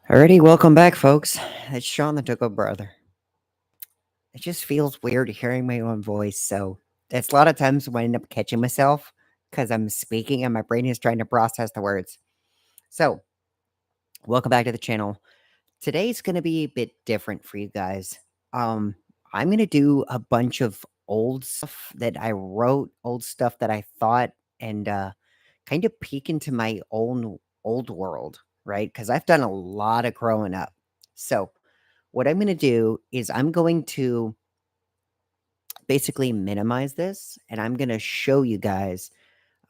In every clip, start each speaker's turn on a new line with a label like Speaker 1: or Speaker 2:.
Speaker 1: Alrighty, welcome back, folks. It's Sean the ToGA brother. It just feels weird hearing my own voice, so it's a lot of times when I end up catching myself because I'm speaking and my brain is trying to process the words. So, welcome back to the channel. Today's gonna be a bit different for you guys. Um, I'm gonna do a bunch of old stuff that I wrote, old stuff that I thought, and kind of peek into my own old world, right? Because I've done a lot of growing up. So, what I'm going to do is I'm going to basically minimize this and I'm going to show you guys.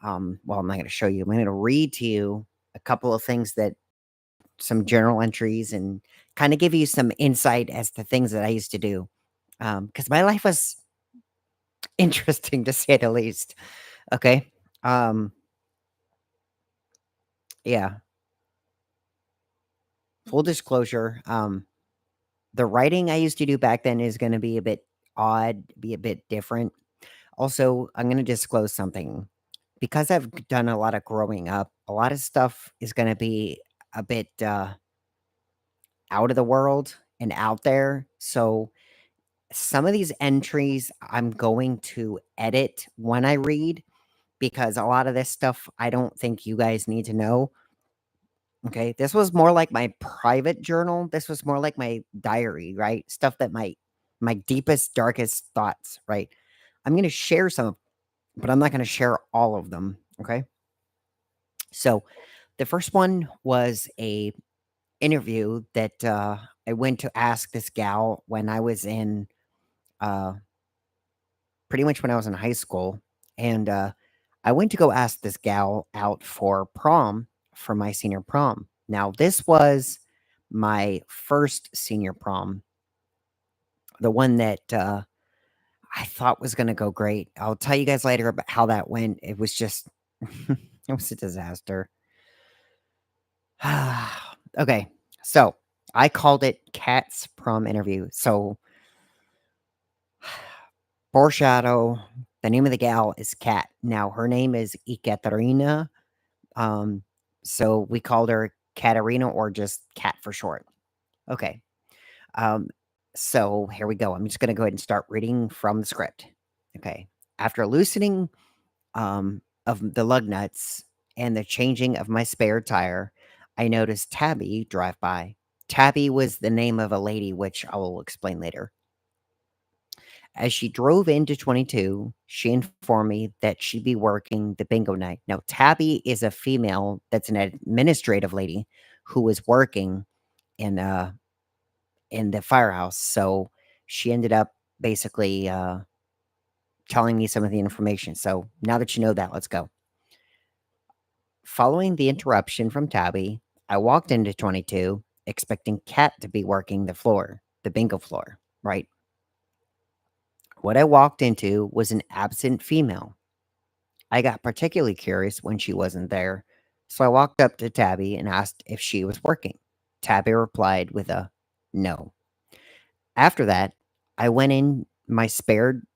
Speaker 1: Well, I'm not going to show you, I'm going to read to you a couple of things that some journal entries and kind of give you some insight as to things that I used to do. Because my life was interesting to say the least. Okay. Um, yeah. Full disclosure. The writing I used to do back then is going to be a bit odd, be a bit different. Also, I'm going to disclose something. Because I've done a lot of growing up, a lot of stuff is going to be a bit out of the world and out there. So, some of these entries I'm going to edit when I read because a lot of this stuff I don't think you guys need to know. Okay. This was more like my private journal. This was more like my diary, right? Stuff that my deepest, darkest thoughts, right? I'm going to share some, but I'm not going to share all of them. Okay. So the first one was a interview that I went to ask this gal when I was in uh, pretty much when I was in high school, and I went to go ask this gal out for prom for my senior prom. Now this was my first senior prom, the one that I thought was going to go great. I'll tell you guys later about how that went. It was just it was a disaster. Okay, so I called it Cat's prom interview. So, foreshadow, the name of the gal is Cat. Now, her name is Ekaterina. Um, so we called her Katerina or just Cat for short. Okay. Um, so here we go. I'm just going to go ahead and start reading from the script. Okay. After loosening of the lug nuts and the changing of my spare tire, I noticed Tabby drive by. Tabby was the name of a lady, which I will explain later. As she drove into 22, she informed me that she'd be working the bingo night. Now, Tabby is a female that's an administrative lady who was working in in the firehouse. So she ended up basically telling me some of the information. So now that you know that, let's go. Following the interruption from Tabby, I walked into 22 expecting Kat to be working the floor, the bingo floor, right? What I walked into was an absent female. I got particularly curious when she wasn't there, so I walked up to Tabby and asked if she was working. Tabby replied with a no. After that, I went in my spared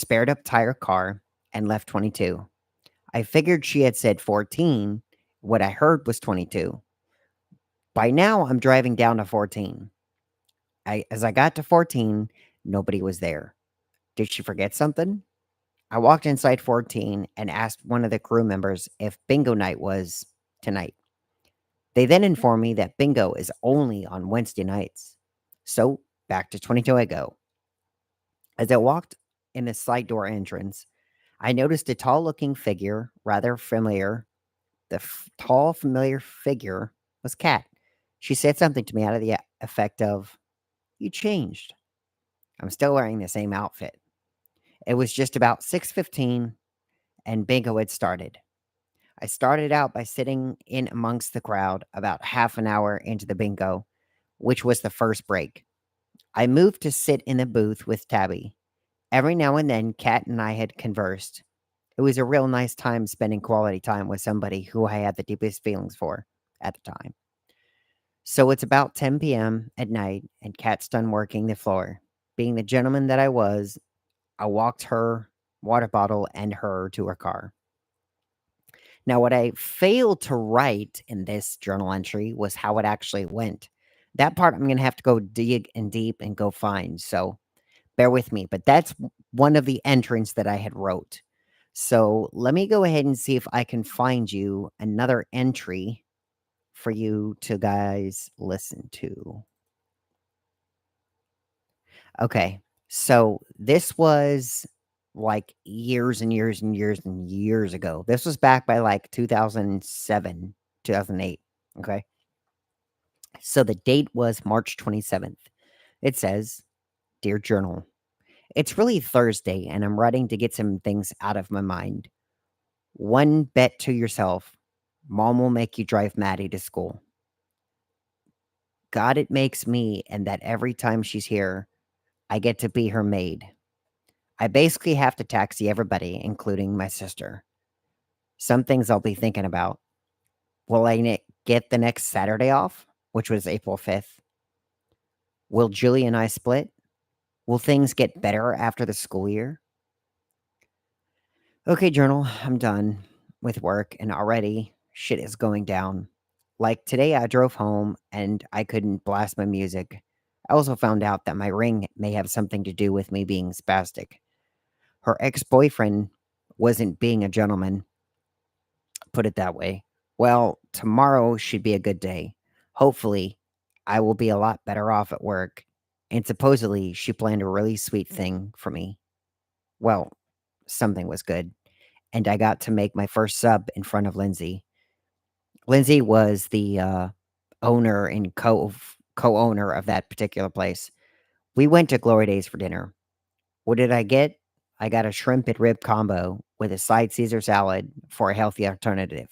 Speaker 1: up tire car and left 22. I figured she had said 14. What I heard was 22. By now, I'm driving down to 14. As I got to 14, nobody was there. Did she forget something? I walked inside 14 and asked one of the crew members if bingo night was tonight. They then informed me that bingo is only on Wednesday nights. So back to 22 I go. As I walked in the side door entrance, I noticed a tall looking figure, rather familiar. The tall, familiar figure was Kat. She said something to me out of the effect of, "You changed." I'm still wearing the same outfit. It was just about 6:15 and bingo had started. I started out by sitting in amongst the crowd about half an hour into the bingo, which was the first break. I moved to sit in the booth with Tabby. Every now and then, Kat and I had conversed. It was a real nice time spending quality time with somebody who I had the deepest feelings for at the time. So it's about 10 p.m. at night, and Kat's done working the floor. Being the gentleman that I was, I walked her water bottle and her to her car. Now, what I failed to write in this journal entry was how it actually went. That part I'm gonna have to go dig and deep and go find, so bear with me, but that's one of the entrants that I had wrote. So, let me go ahead and see if I can find you another entry for you to guys listen to. Okay. So this was like years and years and years and years ago. This was back by like 2007, 2008. Okay. So the date was March 27th. It says, Dear Journal, it's really Thursday and I'm writing to get some things out of my mind. One bet to yourself Mom will make you drive Maddie to school. God, it makes me, and that every time she's here, I get to be her maid. I basically have to taxi everybody, including my sister. Some things I'll be thinking about. Will I get the next Saturday off, which was April 5th? Will Julie and I split? Will things get better after the school year? Okay, journal, I'm done with work and already shit is going down. Like today, I drove home and I couldn't blast my music. I also found out that my ring may have something to do with me being spastic. Her ex boyfriend wasn't being a gentleman, put it that way. Well, tomorrow should be a good day. Hopefully, I will be a lot better off at work. And supposedly, she planned a really sweet thing for me. Well, something was good. And I got to make my first sub in front of Lindsay. Lindsay was the owner and co-owner of that particular place. We went to Glory Days for dinner. What did I get? I got a shrimp and rib combo with a side Caesar salad for a healthy alternative.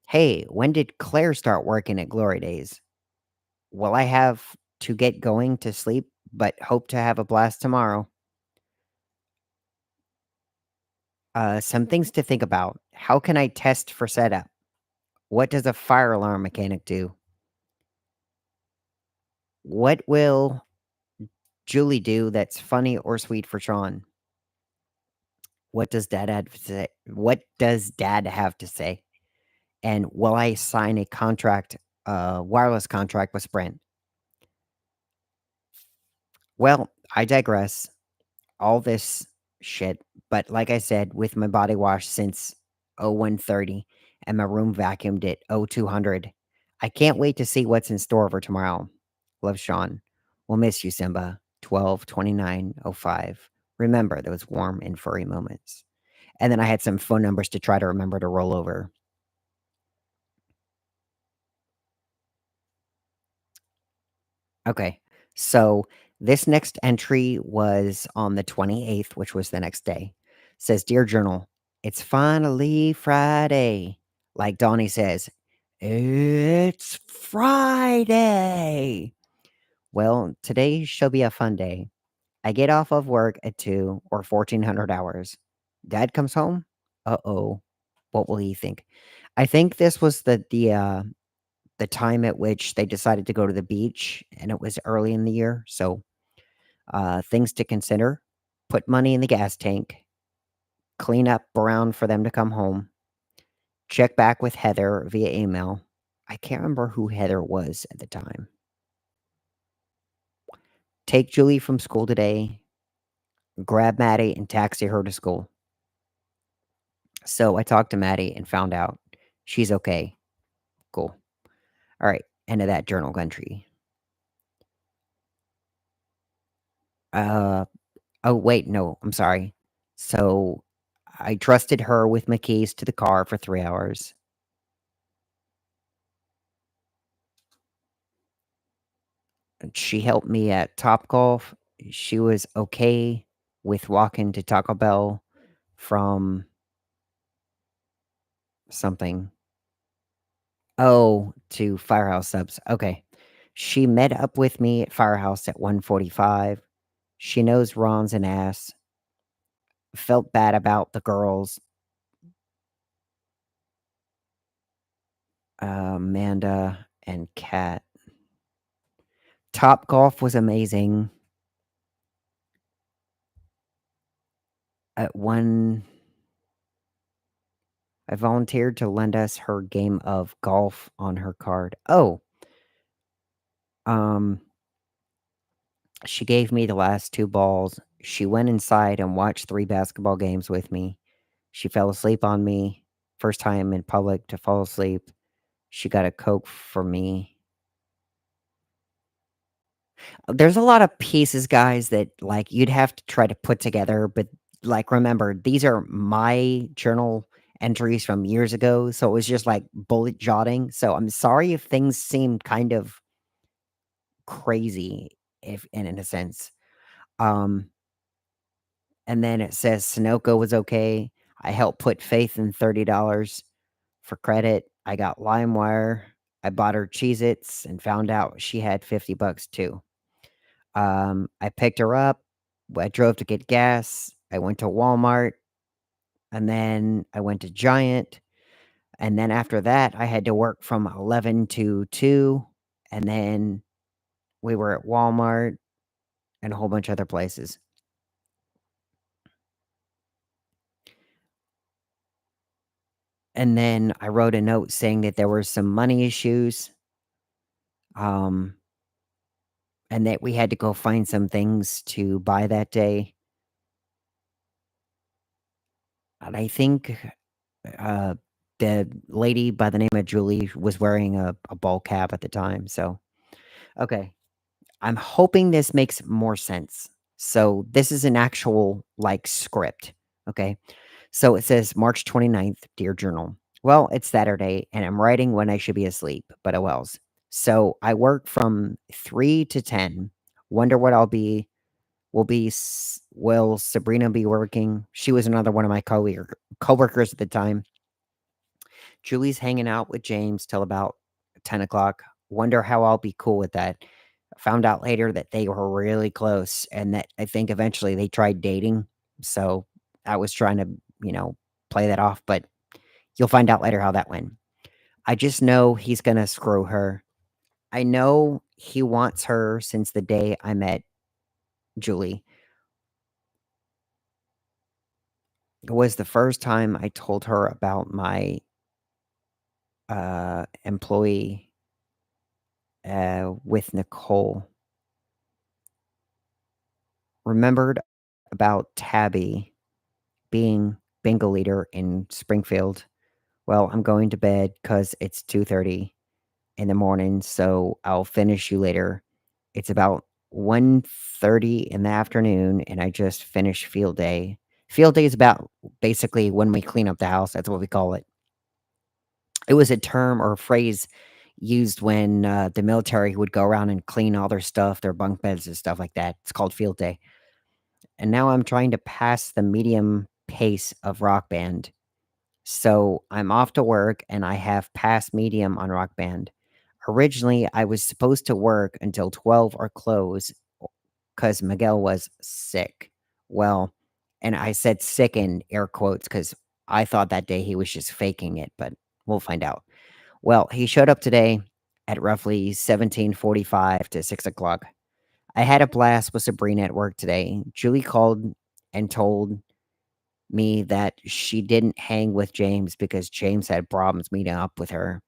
Speaker 1: Hey, when did Claire start working at Glory Days? Will I have to get going to sleep, but hope to have a blast tomorrow? Some things to think about. How can I test for setup? What does a fire alarm mechanic do? What will Julie do that's funny or sweet for Sean? What does dad have to say? And will I sign a contract, wireless contract with Sprint? Well, I digress. All this shit, but like I said, with my body wash since 0130 and my room vacuumed at 0200, I can't wait to see what's in store for tomorrow. Love, Sean. We'll miss you, Simba. 12/29/05. Remember those warm and furry moments. And then I had some phone numbers to try to remember to roll over. Okay. So this next entry was on the 28th, which was the next day. Says, Dear Journal, it's finally Friday. Like Donnie says, it's Friday. Well, today shall be a fun day. I get off of work at 2 or 1400 hours. Dad comes home. Uh oh. What will he think? I think this was the time at which they decided to go to the beach, and it was early in the year, so, things to consider, put money in the gas tank, clean up around for them to come home, check back with Heather via email. I can't remember who Heather was at the time. Take Julie from school today, grab Maddie, and taxi her to school. So, I talked to Maddie and found out she's okay. Cool. Alright, end of that journal entry. Uh Oh, wait, no, I'm sorry. So, I trusted her with my keys to the car for 3 hours. And she helped me at Topgolf. She was okay with walking to Taco Bell from something. Oh, to Firehouse Subs. Okay. She met up with me at Firehouse at 1:45. She knows Ron's an ass. Felt bad about the girls, Amanda and Kat. Topgolf was amazing. At one I volunteered to lend us her game of golf on her card. Oh, Um, she gave me the last 2 balls. She went inside and watched 3 basketball games with me. She fell asleep on me, first time in public to fall asleep. She got a Coke for me. There's a lot of pieces, guys, that, like, you'd have to try to put together, but, like, remember, these are my journal entries from years ago, so it was just, like, bullet jotting, so I'm sorry if things seem kind of crazy if in a sense. Um, and then it says Sunoco was okay. I helped put Faith in $30 for credit. I got LimeWire. I bought her Cheez-Its and found out she had 50 bucks too. I picked her up. I drove to get gas. I went to Walmart and then I went to Giant. And then after that, I had to work from 11 to 2. And then we were at Walmart and a whole bunch of other places. And then I wrote a note saying that there were some money issues, um, and that we had to go find some things to buy that day. And I think uh, the lady by the name of Julie was wearing a ball cap at the time. So, okay. I'm hoping this makes more sense. So, this is an actual like script. Okay. So it says March 29th, Dear Journal. Well, it's Saturday and I'm writing when I should be asleep, but oh wells. So I work from 3 to 10. Wonder what will Sabrina be working? She was another one of my coworkers at the time. Julie's hanging out with James till about 10 o'clock. Wonder how I'll be cool with that. Found out later that they were really close and that I think eventually they tried dating. So I was trying to, you know, play that off, but you'll find out later how that went. I just know he's gonna screw her. I know he wants her since the day I met Julie. It was the first time I told her about my employee with Nicole. Remembered about Tabby being bingo leader in Springfield. Well, I'm going to bed because it's 2:30 in the morning, so I'll finish you later. It's about 1:30 in the afternoon, and I just finished field day. Field day is about basically when we clean up the house. That's what we call it. It was a term or a phrase used when the military would go around and clean all their stuff, their bunk beds and stuff like that. It's called field day. And now I'm trying to pass the medium pace of Rock Band. So I'm off to work and I have passed medium on Rock Band. Originally, I was supposed to work until 12 or close because Miguel was sick. Well, and I said sick in air quotes because I thought that day he was just faking it, but we'll find out. Well, he showed up today at roughly 17:45 to 6 o'clock. I had a blast with Sabrina at work today. Julie called and told me that she didn't hang with James because James had problems meeting up with her.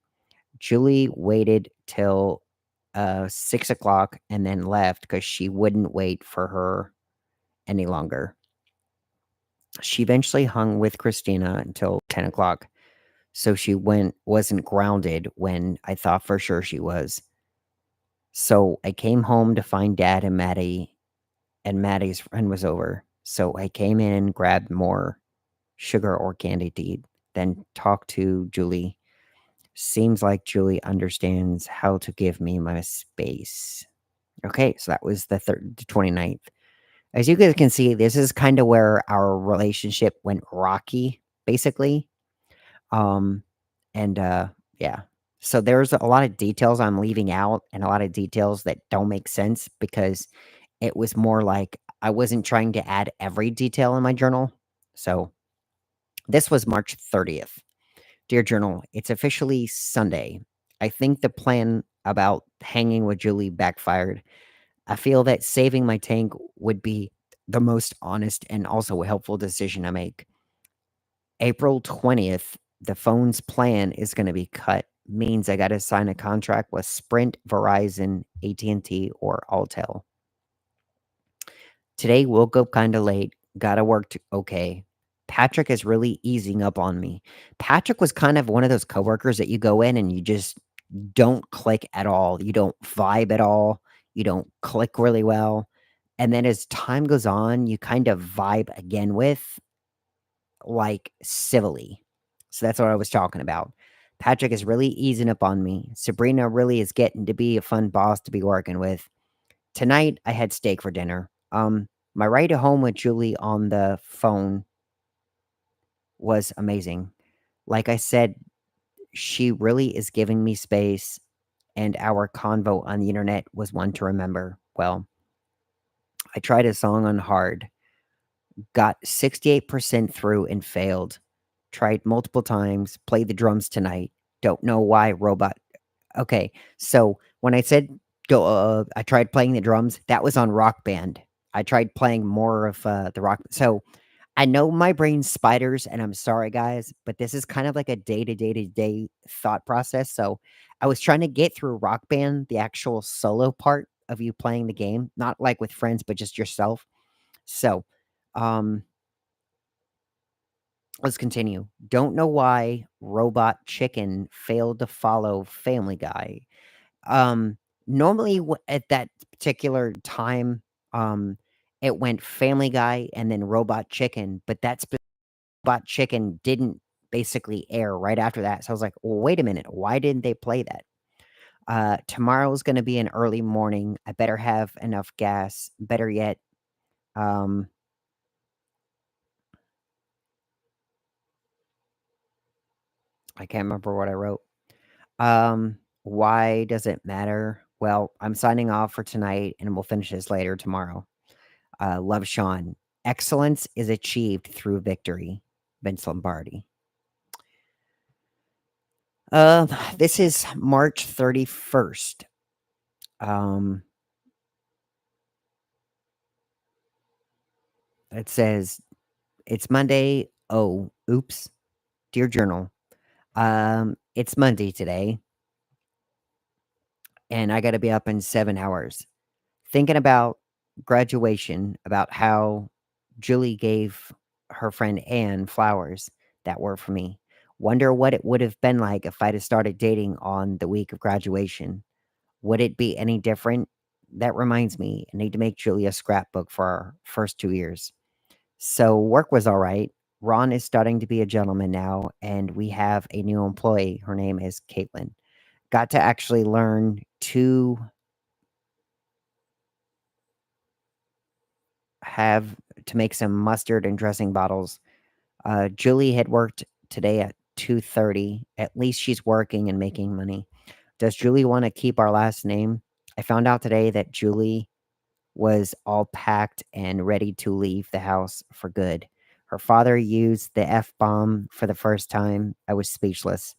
Speaker 1: Julie waited till 6 o'clock and then left because she wouldn't wait for her any longer. She eventually hung with Christina until 10 o'clock. So she wasn't grounded when I thought for sure she was. So I came home to find Dad and Maddie, and Maddie's friend was over. So I came in, grabbed more sugar or candy to eat, then talked to Julie. Seems like Julie understands how to give me my space. Okay, so that was the 29th. As you guys can see, this is kind of where our relationship went rocky, basically. Um, and yeah. So there's a lot of details I'm leaving out and a lot of details that don't make sense because it was more like I wasn't trying to add every detail in my journal. So this was March 30th. Dear Journal, it's officially Sunday. I think the plan about hanging with Julie backfired. I feel that saving my tank would be the most honest and also helpful decision I make. April 20th, the phone's plan is going to be cut. means I gotta sign a contract with Sprint, Verizon, AT&T, or Alltel. Today woke up kinda late, gotta work okay. Patrick is really easing up on me. Patrick was kind of one of those coworkers that you go in and you just don't click at all. You don't vibe at all. You don't click really well. And then as time goes on, you kind of vibe again with, like, civilly. So that's what I was talking about. Patrick is really easing up on me. Sabrina really is getting to be a fun boss to be working with. Tonight, I had steak for dinner. My ride home with Julie on the phone was amazing. Like I said, she really is giving me space, and our convo on the internet was one to remember. Well, I tried a song on hard, got 68% through and failed. Tried multiple times, played the drums tonight. Don't know why robot. Okay, so when I said go, I tried playing the drums. That was on Rock Band. I tried playing more of the rock. So I know my brain's spiders, and I'm sorry, guys, but this is kind of like a day thought process. So I was trying to get through Rock Band, the actual solo part of you playing the game, not like with friends, but just yourself. So, um, let's continue. Don't know why Robot Chicken failed to follow Family Guy. Um, Normally at that particular time, um, it went Family Guy and then Robot Chicken, but Robot Chicken didn't basically air right after that. So I was like, well, wait a minute, why didn't they play that? Tomorrow's going to be an early morning. I better have enough gas. Better yet, um, I can't remember what I wrote. Why does it matter? Well, I'm signing off for tonight and we'll finish this later tomorrow. Love Sean. Excellence is achieved through victory. Vince Lombardi. Uh, this is March 31st. Um, it says it's Monday. Oh, oops. Dear Journal. It's Monday today, and I gotta be up in 7 hours. Thinking about graduation, about how Julie gave her friend Anne flowers that were for me. Wonder what it would have been like if I'd have started dating on the week of graduation. Would it be any different? That reminds me, I need to make Julie a scrapbook for our first 2 years. So work was all right. Ron is starting to be a gentleman now, and we have a new employee. Her name is Caitlin. Got to actually learn have to make some mustard and dressing bottles. Julie had worked today at 2:30. At least she's working and making money. Does Julie want to keep our last name? I found out today that Julie was all packed and ready to leave the house for good. Her father used the F bomb for the first time. I was speechless.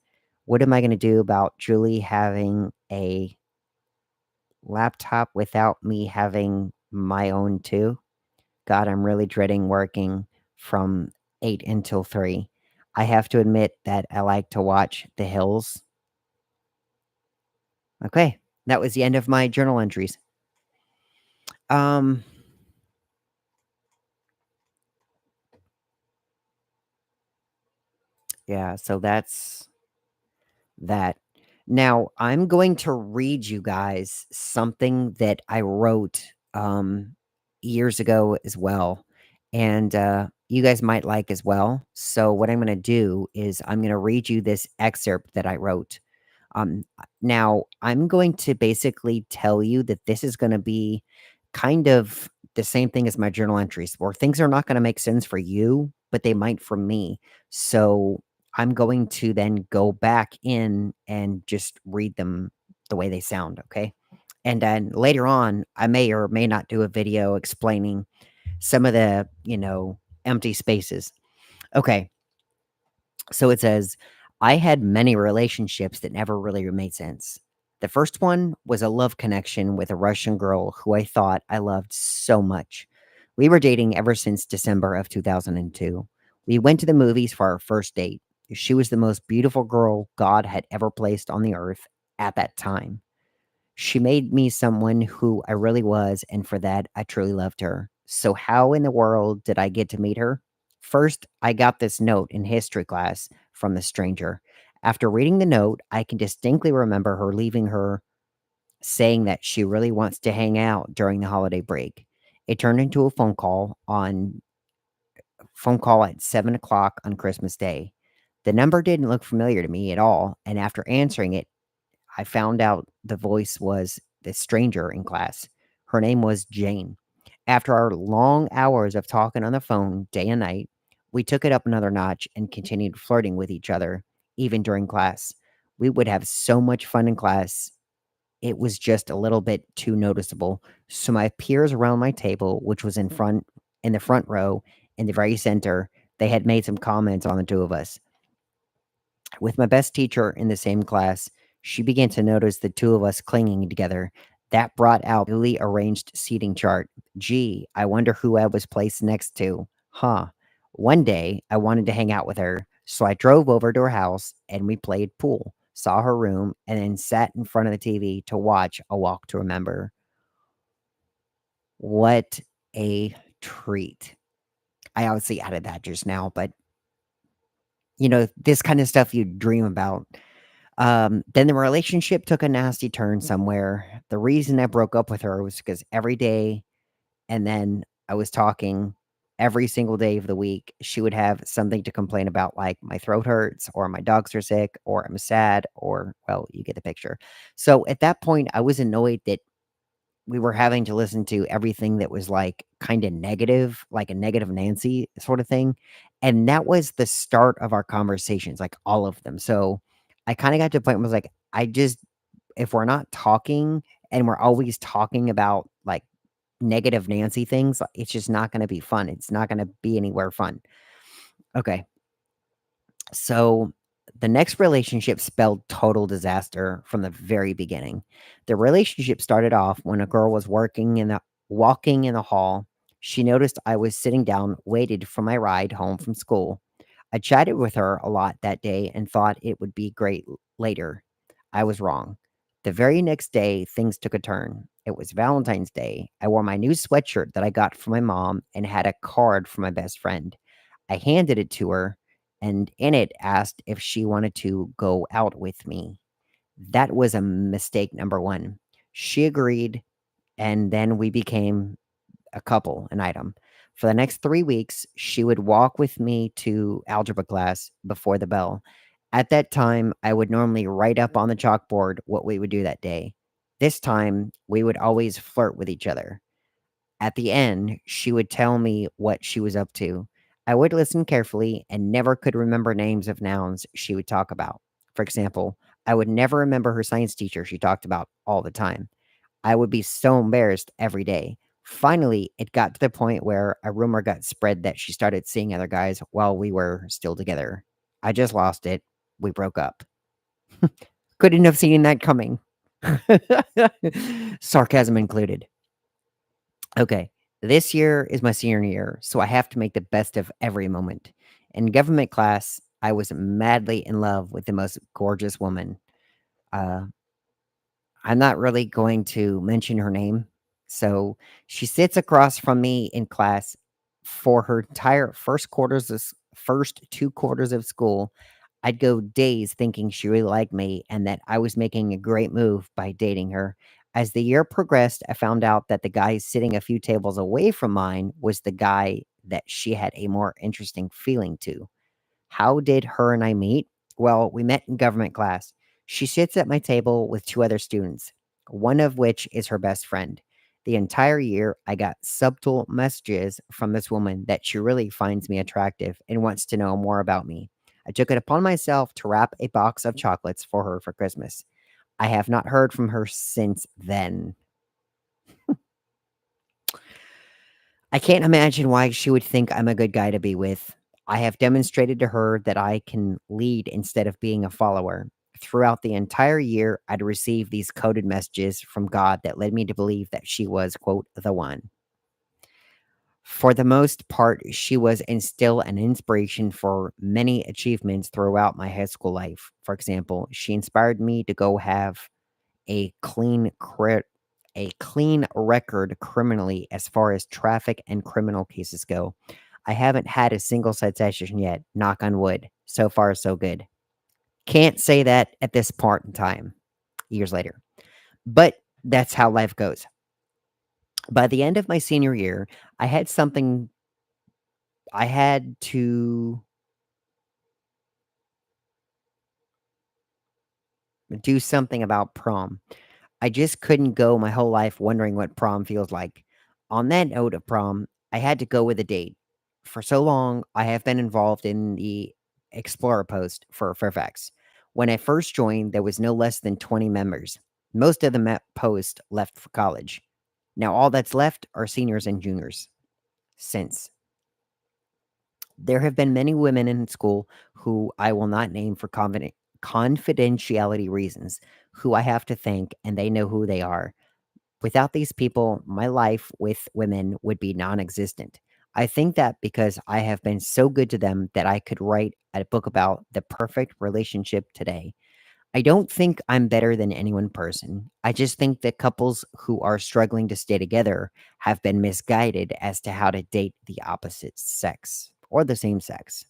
Speaker 1: What am I going to do about Julie having a laptop without me having my own too? God, I'm really dreading working from 8 until 3. I have to admit that I like to watch The Hills. Okay, that was the end of my journal entries. Um, yeah, so that's that. Now, I'm going to read you guys something that I wrote years ago as well. And you guys might like as well. So, what I'm going to do is I'm going to read you this excerpt that I wrote. Now, I'm going to basically tell you that this is going to be kind of the same thing as my journal entries, where things are not going to make sense for you, but they might for me. So, I'm going to then go back in and just read them the way they sound, okay? And then later on, I may or may not do a video explaining some of the, empty spaces. Okay, so it says, I had many relationships that never really made sense. The first one was a love connection with a Russian girl who I thought I loved so much. We were dating ever since December of 2002. We went to the movies for our first date. She was the most beautiful girl God had ever placed on the earth at that time. She made me someone who I really was, and for that, I truly loved her. So, how in the world did I get to meet her? First, I got this note in history class from the stranger. After reading the note, I can distinctly remember her leaving her saying that she really wants to hang out during the holiday break. It turned into a phone call at 7 o'clock on Christmas Day. The number didn't look familiar to me at all, and after answering it, I found out the voice was the stranger in class. Her name was Jane. After our long hours of talking on the phone day and night, we took it up another notch and continued flirting with each other, even during class. We would have so much fun in class. It was just a little bit too noticeable. So my peers around my table, which was in the front row, in the very center, they had made some comments on the two of us. With my best teacher in the same class, she began to notice the two of us clinging together. That brought out newly arranged seating chart. Gee, I wonder who I was placed next to. Huh. One day, I wanted to hang out with her, so I drove over to her house and we played pool, saw her room, and then sat in front of the TV to watch A Walk to Remember. What a treat. I obviously added that just now, but this kind of stuff you dream about. Then the relationship took a nasty turn somewhere. The reason I broke up with her was because every day, and then I was talking every single day of the week, she would have something to complain about, like my throat hurts, or my dogs are sick, or I'm sad, or, well, you get the picture. So at that point, I was annoyed that we were having to listen to everything that was, like, kinda negative, like a negative Nancy sort of thing, and that was the start of our conversations, like, all of them. So, I kinda got to a point where I was like, I just if we're not talking and we're always talking about, like, negative Nancy things, it's just not gonna be fun. It's not gonna be anywhere fun. Okay. So, the next relationship spelled total disaster from the very beginning. The relationship started off when a girl was walking in the hall. She noticed I was sitting down, waited for my ride home from school. I chatted with her a lot that day and thought it would be great later. I was wrong. The very next day, things took a turn. It was Valentine's Day. I wore my new sweatshirt that I got from my mom and had a card from my best friend. I handed it to her and in it asked if she wanted to go out with me. That was a mistake number 1. She agreed, and then we became a couple, an item. For the next 3 weeks, she would walk with me to algebra class before the bell. At that time, I would normally write up on the chalkboard what we would do that day. This time, we would always flirt with each other. At the end, she would tell me what she was up to. I would listen carefully and never could remember names of nouns she would talk about. For example, I would never remember her science teacher she talked about all the time. I would be so embarrassed every day. Finally, it got to the point where a rumor got spread that she started seeing other guys while we were still together. I just lost it. We broke up. Couldn't have seen that coming. Sarcasm included. Okay, this year is my senior year, so I have to make the best of every moment. In government class, I was madly in love with the most gorgeous woman. Uh, I'm not really going to mention her name. So she sits across from me in class for her entire first 2 quarters of school. I'd go days thinking she really liked me and that I was making a great move by dating her. As the year progressed, I found out that the guy sitting a few tables away from mine was the guy that she had a more interesting feeling to. How did her and I meet? Well, we met in government class. She sits at my table with 2 other students, one of which is her best friend. The entire year, I got subtle messages from this woman that she really finds me attractive and wants to know more about me. I took it upon myself to wrap a box of chocolates for her for Christmas. I have not heard from her since then. I can't imagine why she would think I'm a good guy to be with. I have demonstrated to her that I can lead instead of being a follower. Throughout the entire year, I'd receive these coded messages from God that led me to believe that she was, quote, the one. For the most part, she was and still an inspiration for many achievements throughout my high school life. For example, she inspired me to go have a a clean record criminally as far as traffic and criminal cases go. I haven't had a single citation yet, knock on wood. So far, so good. Can't say that at this part in time, years later. But that's how life goes. By the end of my senior year, I had something I had to do something about prom. I just couldn't go my whole life wondering what prom feels like. On that note of prom, I had to go with a date. For so long, I have been involved in the Explorer post for Fairfax. When I first joined, there was no less than 20 members. Most of the post left for college. Now, all that's left are seniors and juniors. Since there have been many women in school who I will not name for confidentiality reasons, who I have to thank, and they know who they are. Without these people, my life with women would be non existent. I think that because I have been so good to them that I could write a book about the perfect relationship today. I don't think I'm better than any one person. I just think that couples who are struggling to stay together have been misguided as to how to date the opposite sex or the same sex.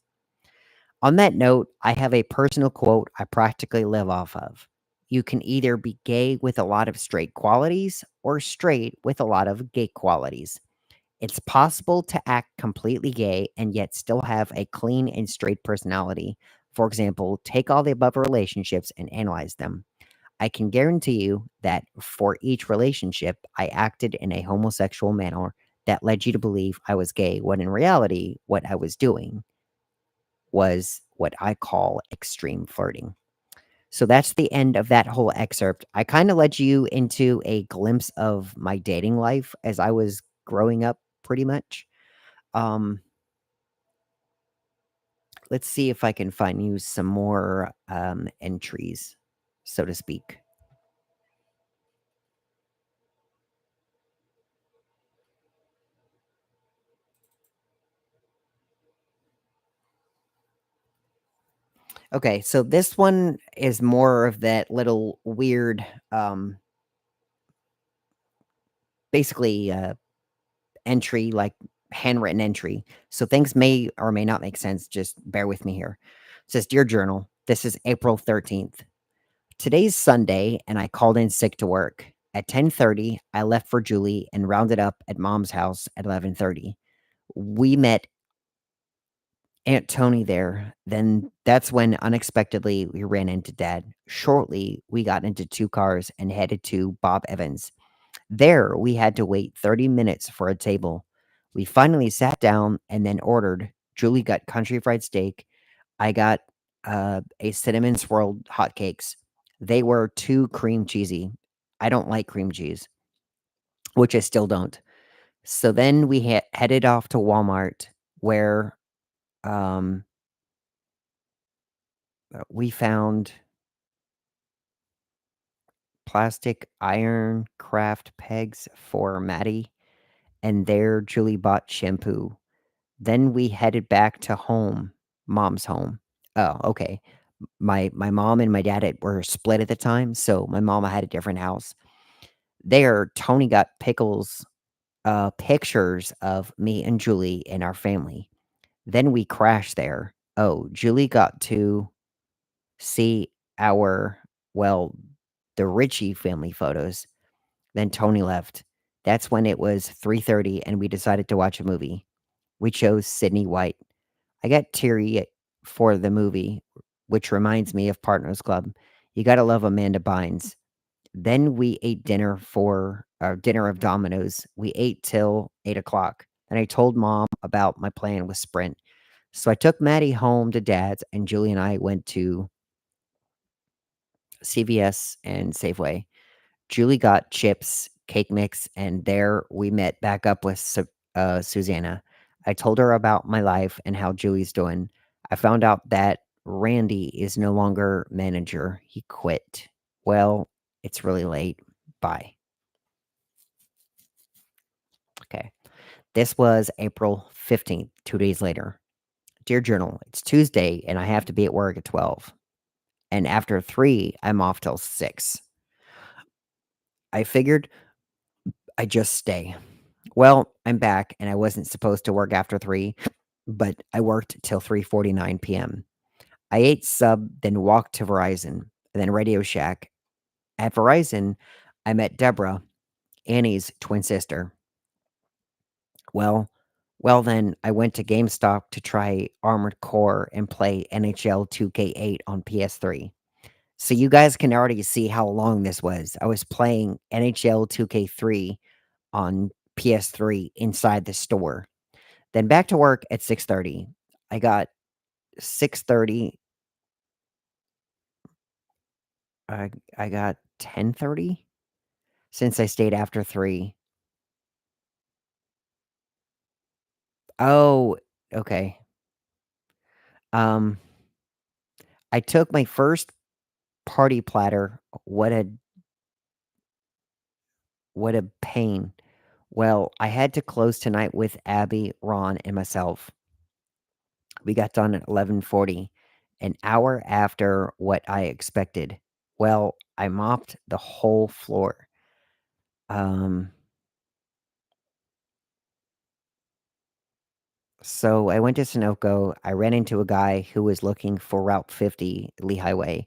Speaker 1: On that note, I have a personal quote I practically live off of. You can either be gay with a lot of straight qualities or straight with a lot of gay qualities. It's possible to act completely gay and yet still have a clean and straight personality. For example, take all the above relationships and analyze them. I can guarantee you that for each relationship, I acted in a homosexual manner that led you to believe I was gay, when in reality, what I was doing was what I call extreme flirting. So that's the end of that whole excerpt. I kind of led you into a glimpse of my dating life as I was growing up, pretty much. Um, let's see if I can find you some more entries, so to speak. Okay, so this one is more of that little weird, um, basically entry, like handwritten entry. So things may or may not make sense. Just bear with me here. It says, Dear Journal, this is April 13th. Today's Sunday, and I called in sick to work. At 10:30, I left for Julie and rounded up at mom's house at 11:30. We met Aunt Tony there. Then that's when unexpectedly we ran into Dad. Shortly, we got into two cars and headed to Bob Evans. There, we had to wait 30 minutes for a table. We finally sat down and then ordered. Julie got country fried steak. I got a cinnamon swirled hotcakes. They were too cream cheesy. I don't like cream cheese, which I still don't. So then we headed off to Walmart where um, we found plastic iron craft pegs for Maddie, and there Julie bought shampoo. Then we headed back to home, mom's home. Oh, okay. My mom and my dad were split at the time, so my mama had a different house. There, Tony got pictures of me and Julie and our family. Then we crashed there. Oh, Julie got to see our, well, the Ritchie family photos. Then Tony left. That's when it was 3:30 and we decided to watch a movie. We chose Sydney White. I got teary for the movie, which reminds me of Partners Club. You gotta love Amanda Bynes. Then we ate dinner for our dinner of Domino's. We ate till 8 o'clock. And I told mom about my plan with Sprint. So I took Maddie home to dad's, and Julie and I went to CVS and Safeway. Julie got chips, cake mix, and there we met back up with Susanna. I told her about my life and how Julie's doing. I found out that Randy is no longer manager. He quit. Well, it's really late. Bye. Okay. This was April 15th, 2 days later. Dear Journal, it's Tuesday and I have to be at work at 12. And after 3, I'm off till 6. I figured I'd just stay. Well, I'm back and I wasn't supposed to work after 3, but I worked till 3:49 p.m. I ate sub, then walked to Verizon, and then Radio Shack. At Verizon, I met Deborah, Annie's twin sister. Well, well, then I went to GameStop to try Armored Core and play NHL 2K8 on PS3. So you guys can already see how long this was. I was playing NHL 2K3 on PS3 inside the store. Then back to work at 6:30. I got 6:30. I got 10:30 since I stayed after 3. Oh, okay. Um, I took my first party platter. What a pain. Well, I had to close tonight with Abby, Ron, and myself. We got done at 11:40, an hour after what I expected. Well, I mopped the whole floor. Um, so I went to Sunoco. I ran into a guy who was looking for Route 50 Lehigh Way.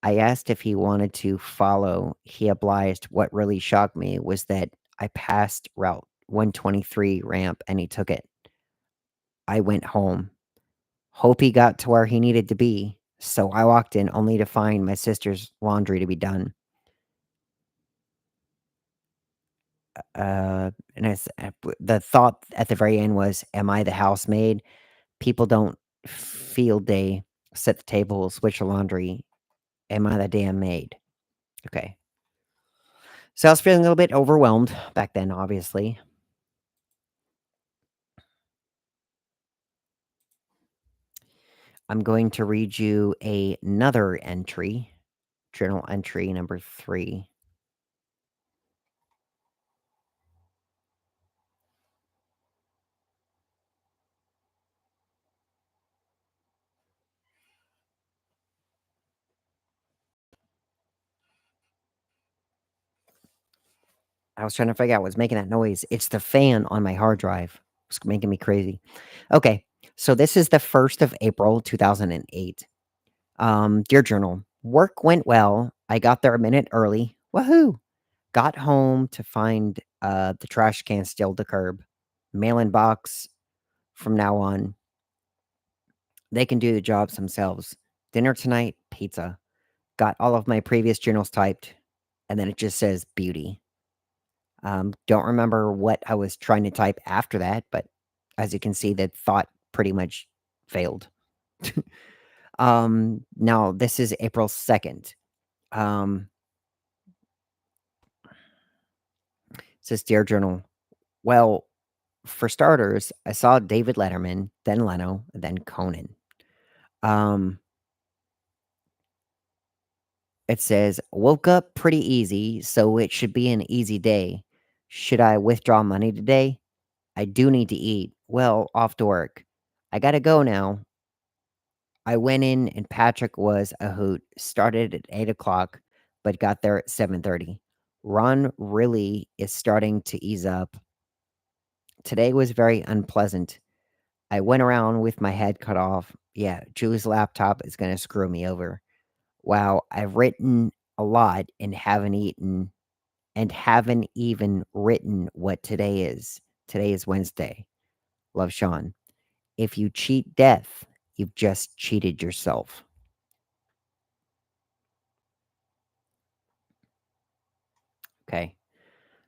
Speaker 1: I asked if he wanted to follow. He obliged. What really shocked me was that I passed Route 123 ramp and he took it. I went home. Hope he got to where he needed to be. So I walked in only to find my sister's laundry to be done. And the thought at the very end was, "Am I the housemaid?" People don't field day, set the table, switch the laundry. Am I the damn maid? Okay. So I was feeling a little bit overwhelmed back then, obviously. I'm going to read you another entry, journal entry number 3. I was trying to figure out what's making that noise. It's the fan on my hard drive. It's making me crazy. Okay, so this is the 1st of April, 2008. Dear Journal, work went well. I got there a minute early. Woohoo! Got home to find the trash can still at the curb. Mail-in box from now on. They can do the jobs themselves. Dinner tonight, pizza. Got all of my previous journals typed, and then it just says beauty. Don't remember what I was trying to type after that, but as you can see, that thought pretty much failed. Now this is April 2nd. Um, says Dear Journal. Well, for starters, I saw David Letterman, then Leno, then Conan. Um, it says, woke up pretty easy, so it should be an easy day. Should I withdraw money today? I do need to eat. Well, off to work. I gotta go now. I went in and Patrick was a hoot. Started at 8 o'clock, but got there at 7:30. Ron really is starting to ease up. Today was very unpleasant. I went around with my head cut off. Yeah, Julie's laptop is gonna screw me over. Wow, I've written a lot and haven't even written what today is. Today is Wednesday. Love, Sean. If you cheat death, you've just cheated yourself. Okay.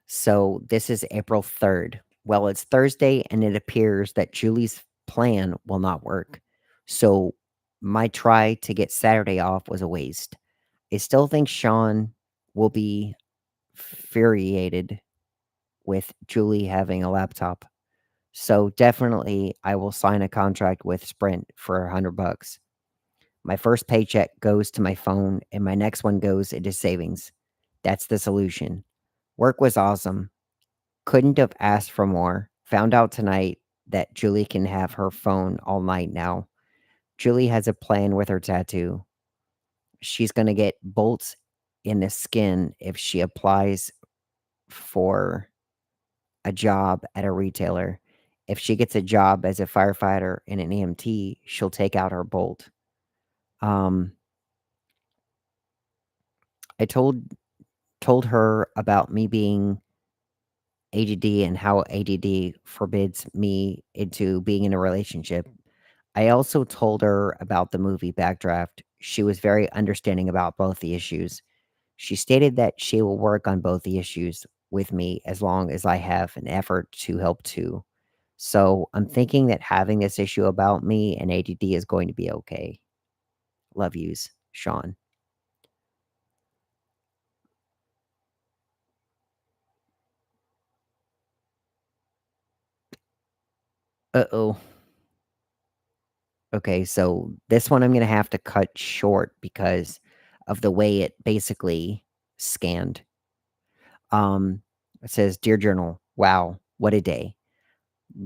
Speaker 1: So this is April 3rd. Well, it's Thursday, and it appears that Julie's plan will not work. So my try to get Saturday off was a waste. I still think Sean will be infuriated with Julie having a laptop. So definitely I will sign a contract with Sprint for $100. My first paycheck goes to my phone and my next one goes into savings. That's the solution. Work was awesome. Couldn't have asked for more. Found out tonight that Julie can have her phone all night now. Julie has a plan with her tattoo. She's gonna get bolts in the skin if she applies for a job at a retailer. If she gets a job as a firefighter and an EMT, she'll take out her bolt. Um, I told her about me being ADD and how ADD forbids me into being in a relationship. I also told her about the movie Backdraft. She was very understanding about both the issues. She stated that she will work on both the issues with me as long as I have an effort to help too. So I'm thinking that having this issue about me and ADD is going to be okay. Love yous, Sean. Uh oh. Okay, so this one I'm gonna have to cut short because of the way it basically scanned. Um, it says, "Dear Journal, wow, what a day.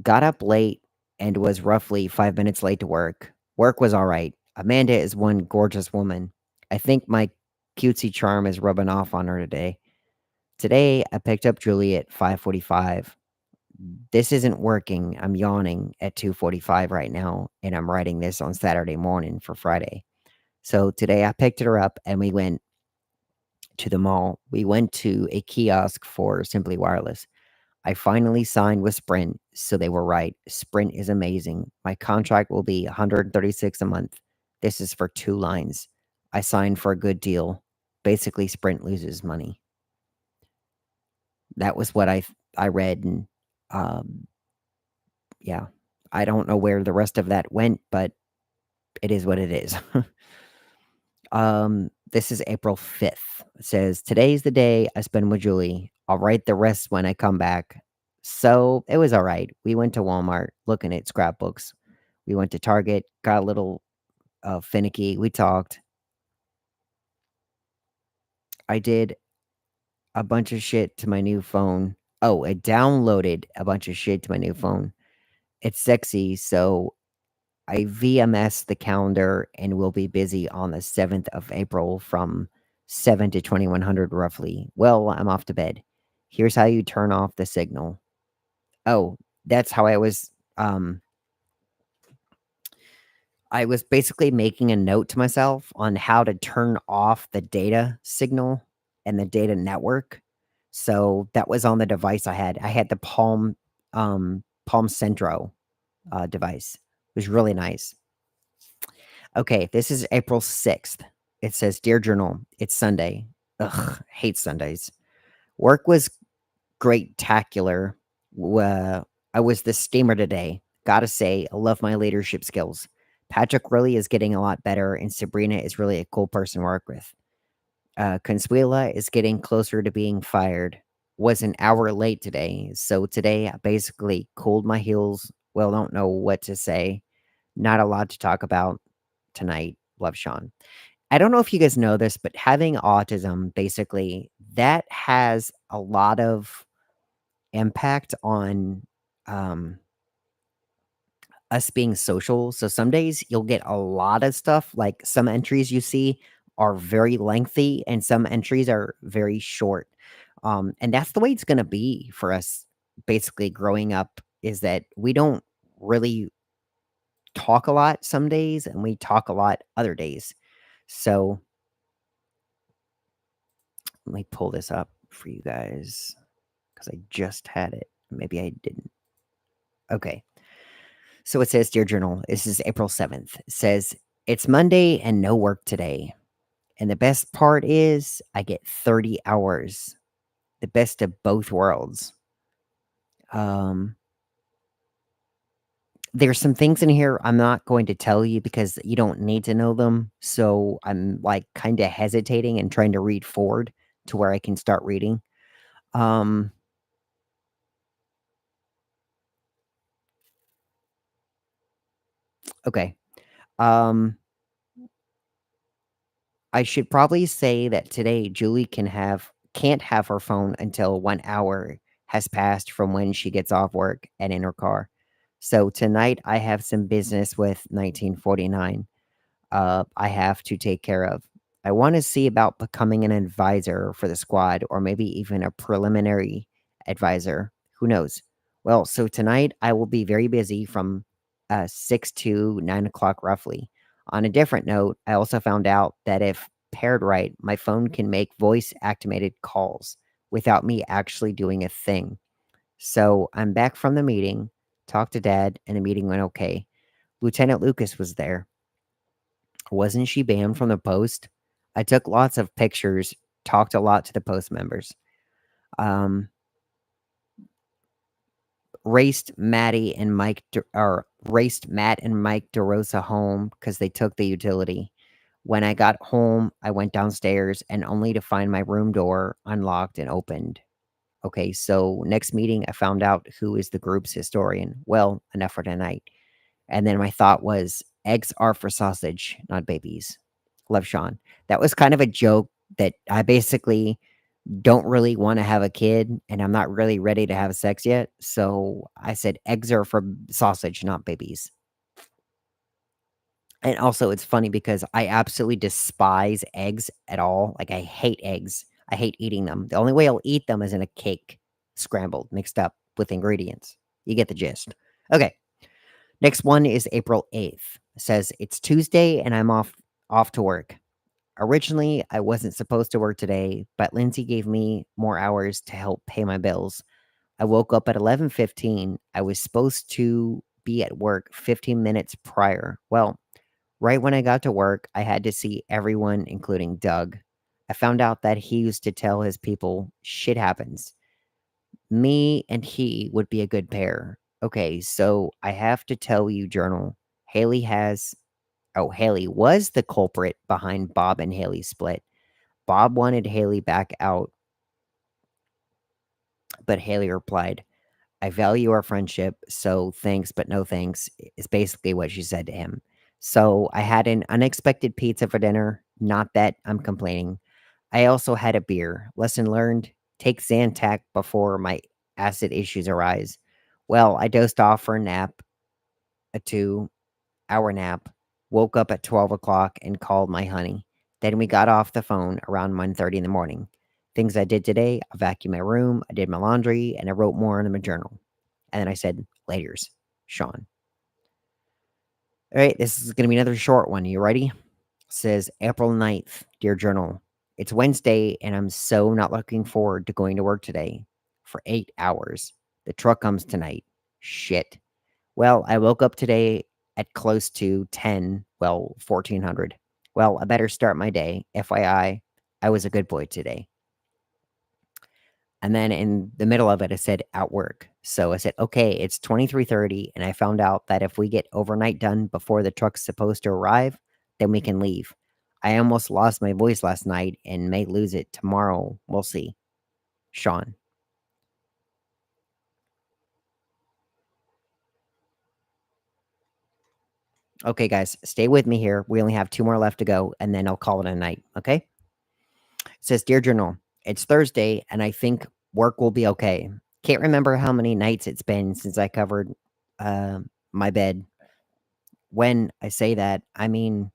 Speaker 1: Got up late and was roughly 5 minutes late to work. Work was all right. Amanda is one gorgeous woman. I think my cutesy charm is rubbing off on her today. Today, I picked up Julie at 5:45. This isn't working. I'm yawning at 2:45 right now, and I'm writing this on Saturday morning for Friday. So today I picked her up and we went to the mall. We went to a kiosk for Simply Wireless. I finally signed with Sprint, so they were right. Sprint is amazing. My contract will be 136 a month. This is for 2 lines. I signed for a good deal. Basically, Sprint loses money. That was what I read, and, um, yeah. I don't know where the rest of that went, but it is what it is. This is April 5th. It says, "Today's the day I spend with Julie. I'll write the rest when I come back." So, it was alright. We went to Walmart looking at scrapbooks. We went to Target, got a little, finicky. We talked. I did a bunch of shit to my new phone. Oh, I downloaded a bunch of shit to my new phone. It's sexy, so I VMS the calendar and will be busy on the 7th of April from 7 to 2100 roughly. Well, I'm off to bed. Here's how you turn off the signal. Oh, that's how I was basically making a note to myself on how to turn off the data signal and the data network. So that was on the device I had. I had the Palm Centro device. It was really nice. Okay, this is April 6th. It says, "Dear Journal, it's Sunday." Ugh, hate Sundays. Work was great-tacular. I was the steamer today. Gotta say, I love my leadership skills. Patrick really is getting a lot better, and Sabrina is really a cool person to work with. Consuela is getting closer to being fired. Was an hour late today, so today I basically cooled my heels. Well, don't know what to say. Not a lot to talk about tonight. Love, Sean. I don't know if you guys know this, but having autism, basically, that has a lot of impact on um, us being social. So some days you'll get a lot of stuff. Like some entries you see are very lengthy, and some entries are very short. And that's the way it's going to be for us, basically, growing up, is that we don't really talk a lot some days and we talk a lot other days. So let me pull this up for you guys because I just had it. Maybe I didn't. Okay. So it says, "Dear Journal, this is April 7th. It says, it's Monday and no work today. And the best part is I get 30 hours, the best of both worlds. Um, there's some things in here I'm not going to tell you because you don't need to know them. So I'm like kind of hesitating and trying to read forward to where I can start reading. Um, okay. Um, I should probably say that today Julie can't have her phone until 1 hour has passed from when she gets off work and in her car. So tonight I have some business with 1949 I have to take care of. I want to see about becoming an advisor for the squad or maybe even a preliminary advisor. Who knows? Well, so tonight I will be very busy from 6 to 9 o'clock roughly. On a different note, I also found out that if paired right, my phone can make voice activated calls without me actually doing a thing. So I'm back from the meeting, talked to dad, and the meeting went okay. Lieutenant Lucas was there. Wasn't she banned from the post? I took lots of pictures, talked a lot to the post members. Um, raced Matt and Mike DeRosa home because they took the utility. When I got home, I went downstairs and only to find my room door unlocked and opened. Okay, so next meeting, I found out who is the group's historian. Well, enough for tonight. And then my thought was, eggs are for sausage, not babies. Love, Sean. That was kind of a joke that I basically don't really want to have a kid and I'm not really ready to have sex yet. So I said eggs are for sausage, not babies. And also, it's funny because I absolutely despise eggs at all. Like, I hate eggs. I hate eating them. The only way I'll eat them is in a cake, scrambled, mixed up with ingredients. You get the gist. Okay. Next one is April 8th. It says it's Tuesday and I'm off to work. Originally, I wasn't supposed to work today, but Lindsay gave me more hours to help pay my bills. I woke up at 11:15. I was supposed to be at work 15 minutes prior. Well, right when I got to work, I had to see everyone, including Doug. I found out that he used to tell his people, shit happens. Me and he would be a good pair. Okay, so I have to tell you, Journal, Haley has Haley was the culprit behind Bob and Haley's split. Bob wanted Haley back out, but Haley replied, I value our friendship, so thanks, but no thanks, is basically what she said to him. So I had an unexpected pizza for dinner. Not that I'm complaining. I also had a beer. Lesson learned, take Zantac before my acid issues arise. Well, I dozed off for a nap, a 2 hour nap, woke up at 12 o'clock and called my honey. Then we got off the phone around 1:30 in the morning. Things I did today, I vacuumed my room, I did my laundry, and I wrote more in my journal. And then I said, laters, Sean. All right, this is going to be another short one. You ready? Says April 9th, dear journal. It's Wednesday, and I'm so not looking forward to going to work today for 8 hours. The truck comes tonight. Shit. Well, I woke up today at close to 10, well, 1400. Well, I better start my day. FYI, I was a good boy today. And then in the middle of it, I said at work. So I said, okay, it's 23:30. And I found out that if we get overnight done before the truck's supposed to arrive, then we can leave. I almost lost my voice last night and may lose it tomorrow. We'll see. Sean. Okay, guys, stay with me here. We only have 2 more left to go, and then I'll call it a night. Okay? It says, Dear Journal, it's Thursday, and I think work will be okay. Can't remember how many nights it's been since I covered uh, my bed. When I say that, I mean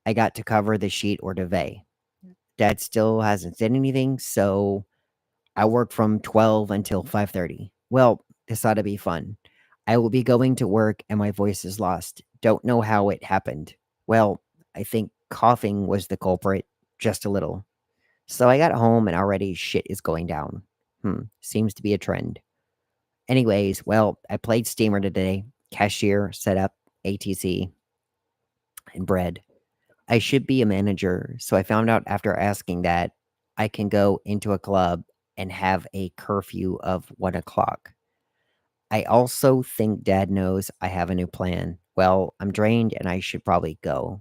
Speaker 1: I got to cover the sheet or duvet. Dad still hasn't said anything, so I work from 12 until 5:30. Well, this ought to be fun. I will be going to work and my voice is lost. Don't know how it happened. Well, I think coughing was the culprit, just a little. So I got home and already shit is going down. Seems to be a trend. Anyways, well, I played Steamer today. Cashier, setup, ATC, and bread. I should be a manager, so I found out after asking that I can go into a club and have a curfew of 1 o'clock. I also think dad knows I have a new plan. Well, I'm drained and I should probably go.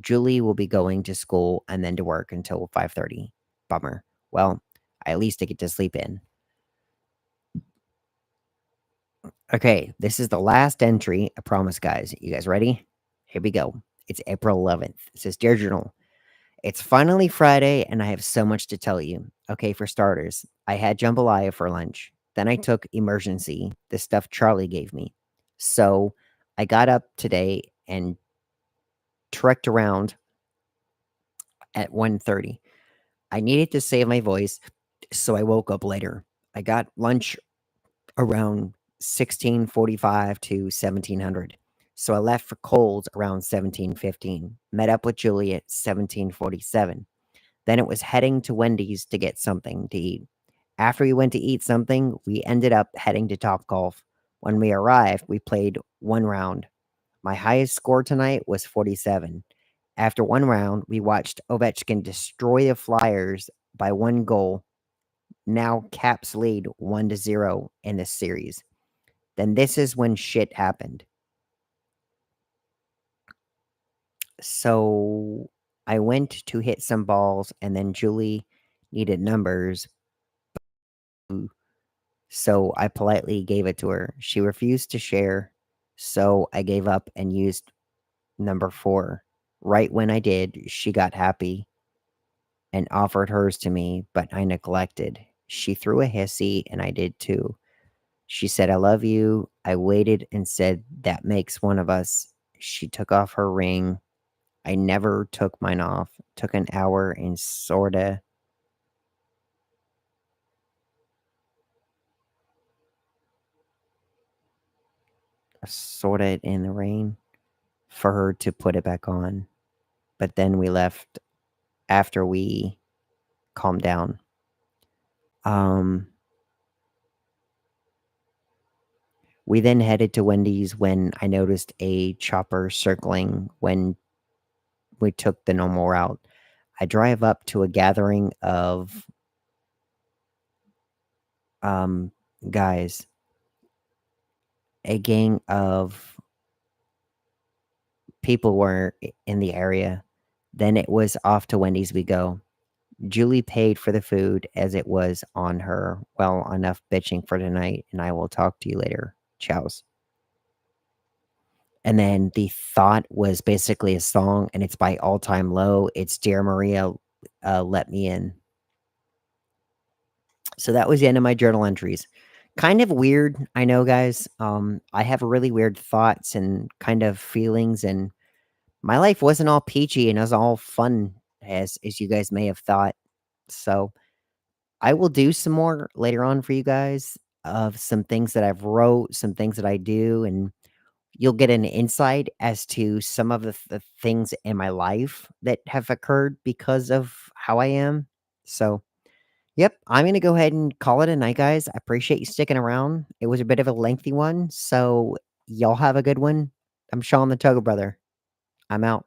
Speaker 1: Julie will be going to school and then to work until 5:30. Bummer. Well, I at least I get to sleep in. Okay, this is the last entry. I promise, guys. You guys ready? Here we go. It's April 11th. It says, Dear Journal, it's finally Friday and I have so much to tell you. Okay, for starters, I had jambalaya for lunch. Then I took emergency, the stuff Charlie gave me. So I got up today and trekked around at 1:30. I needed to save my voice, so I woke up later. I got lunch around 16:45 to 1700. So I left for Coles around 17:15. Met up with Julie at 17:47. Then it was heading to Wendy's to get something to eat. After we went to eat something, we ended up heading to Topgolf. When we arrived, we played one round. My highest score tonight was 47. After one round, we watched Ovechkin destroy the Flyers by one goal. Now Caps lead 1-0 in this series. Then this is when shit happened. So I went to hit some balls, and then Julie needed numbers. So I politely gave it to her. She refused to share. So I gave up and used number 4. Right when I did, she got happy and offered hers to me, but I neglected. She threw a hissy, and I did too. She said, I love you. I waited and said, that makes one of us. She took off her ring. I never took mine off. Took an hour and sorta it in the rain for her to put it back on. But then we left after we calmed down. We then headed to Wendy's when I noticed a chopper circling when we took the normal route. I drive up to a gathering of guys, a gang of people were in the area. Then it was off to Wendy's we go. Julie paid for the food as it was on her. Well, enough bitching for tonight, and I will talk to you later. Ciao. And then the thought was basically a song, and it's by All Time Low. It's Dear Maria, Let Me In. So that was the end of my journal entries. Kind of weird, I know, guys. I have really weird thoughts and kind of feelings, and my life wasn't all peachy and it was all fun as you guys may have thought. So I will do some more later on for you guys of some things that I've wrote, some things that I do, and you'll get an insight as to some of the things in my life that have occurred because of how I am. So, yep, I'm going to go ahead and call it a night, guys. I appreciate you sticking around. It was a bit of a lengthy one. So, y'all have a good one. I'm Sean the ToGA brother. I'm out.